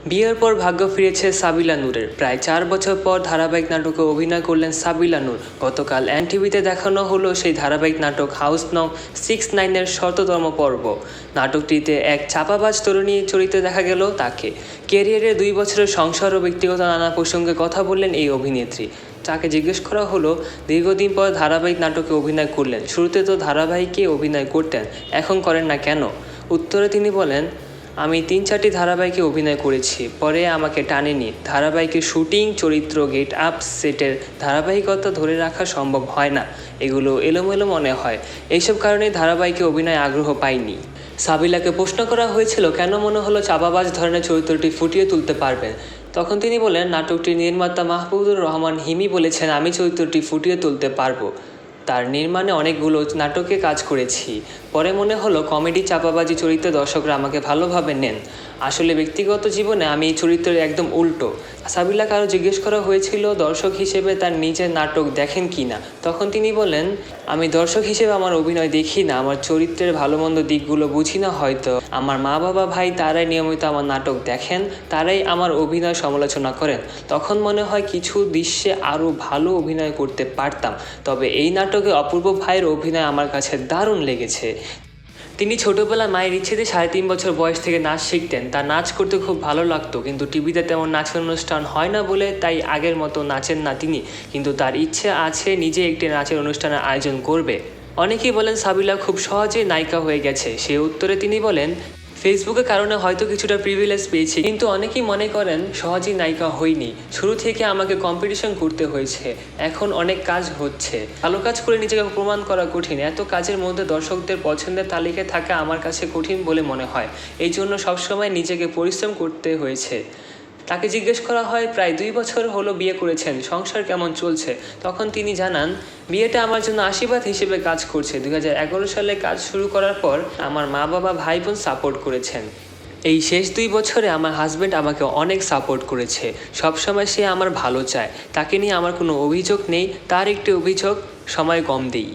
বিয়ের পর ভাগ্য ফিরেছে সাবিলা নূরের। প্রায় 4 বছর পর ধারাবাহিক নাটকে অভিনয় করলেন সাবিলা নূর। গতকাল এনটিভিতে দেখানো হলো সেই ধারাবাহিক নাটক হাউস নং 69-এর 100তম পর্ব। নাটকটিতে এক চাপাবাজ তরুণী চরিত্রে দেখা গেল তাকে। ক্যারিয়ারের 2 বছরের সংসার ও ব্যক্তিগত নানা প্রসঙ্গে কথা বললেন এই অভিনেত্রী। তাকে জিজ্ঞেস করা হলো, দীর্ঘদিন পর ধারাবাহিক নাটকে অভিনয় করলেন, শুরুতে তো ধারাবাহিকে অভিনয় করতেন, এখন করেন না কেন? উত্তরে তিনি বলেন, আমি 3-4টি ধারাবাহিকে অভিনয় করেছি, পরে আমাকে টানেনি। ধারাবাহিকের শুটিং, চরিত্র, গেট আপ, সেটের ধারাবাহিকতা ধরে রাখা সম্ভব হয় না, এগুলো এলোমেলো মনে হয়, এইসব কারণেই ধারাবাহিকে অভিনয় আগ্রহ পাইনি। সাবিলাকে প্রশ্ন করা হয়েছিল কেন মনে হলো চাপাবাজ ধরনের চরিত্রটি ফুটিয়ে তুলতে পারবেন। তখন তিনি বলেন, নাটকটির নির্মাতা মাহবুবুর রহমান হিমি বলেছেন আমি চরিত্রটি ফুটিয়ে তুলতে পারবো। তার নির্মাণে অনেকগুলো নাটকে কাজ করেছি, পরে মনে হলো কমেডি চাপাবাজি চরিত্রে দর্শকরা আমাকে ভালোভাবে নেন। আসলে ব্যক্তিগত জীবনে আমি এই চরিত্রের একদম উল্টো। সাবিলাকে আরও জিজ্ঞেস করা হয়েছিল দর্শক হিসেবে তার নিজের নাটক দেখেন কি না। তখন তিনি বলেন, আমি দর্শক হিসেবে আমার অভিনয় দেখি না, আমার চরিত্রের ভালো মন্দ দিকগুলো বুঝি না হয়তো। আমার মা বাবা ভাই তারাই নিয়মিত আমার নাটক দেখেন, তারাই আমার অভিনয় সমালোচনা করেন। তখন মনে হয় কিছু দৃশ্যে আরও ভালো অভিনয় করতে পারতাম। তবে এই নাটকে অপূর্ব ভাইয়ের অভিনয় আমার কাছে দারুণ লেগেছে। তিনি ছোটোবেলায় মায়ের ইচ্ছেতে 3.5 বছর বয়স থেকে নাচ শিখতেন। তার নাচ করতে খুব ভালো লাগতো, কিন্তু টিভিতে তেমন নাচের অনুষ্ঠান হয় না বলে তাই আগের মতো নাচেন না তিনি। কিন্তু তার ইচ্ছে আছে নিজে একটি নাচের অনুষ্ঠানের আয়োজন করবে। অনেকেই বলেন সাবিলা খুব সহজেই নায়িকা হয়ে গেছে। সে উত্তরে তিনি বলেন, ফেসবুকের কারণে হয়তো কিছুটা প্রিভিলেজ পেয়েছি, কিন্তু অনেকেই মনে করেন সহজেই নায়িকা হইনি। শুরু থেকে আমাকে কম্পিটিশন করতে হয়েছে, এখন অনেক কাজ হচ্ছে। ভালো কাজ করে নিজেকে প্রমাণ করা কঠিন। এত কাজের মধ্যে দর্শকদের পছন্দের তালিকায় থাকা আমার কাছে কঠিন বলে মনে হয়। এই জন্য সবসময় নিজেকে পরিশ্রম করতে হয়েছে। তাকে জিজ্ঞেস করা হয় প্রায় 2 বছর হলো বিয়ে করেছেন, সংসার কেমন চলছে? তখন তিনি জানান, বিয়েটা আমার জন্য আশীর্বাদ হিসেবে কাজ করছে। 2011 সালে কাজ শুরু করার পর আমার মা বাবা ভাই বোন সাপোর্ট করেছেন। এই শেষ 2 বছরে আমার হাজব্যান্ড আমাকে অনেক সাপোর্ট করেছে। সবসময় সে আমার ভালো চায়। তাকে নিয়ে আমার কোনো অভিযোগ নেই। তার একটি অভিযোগ, সময় কম দিই।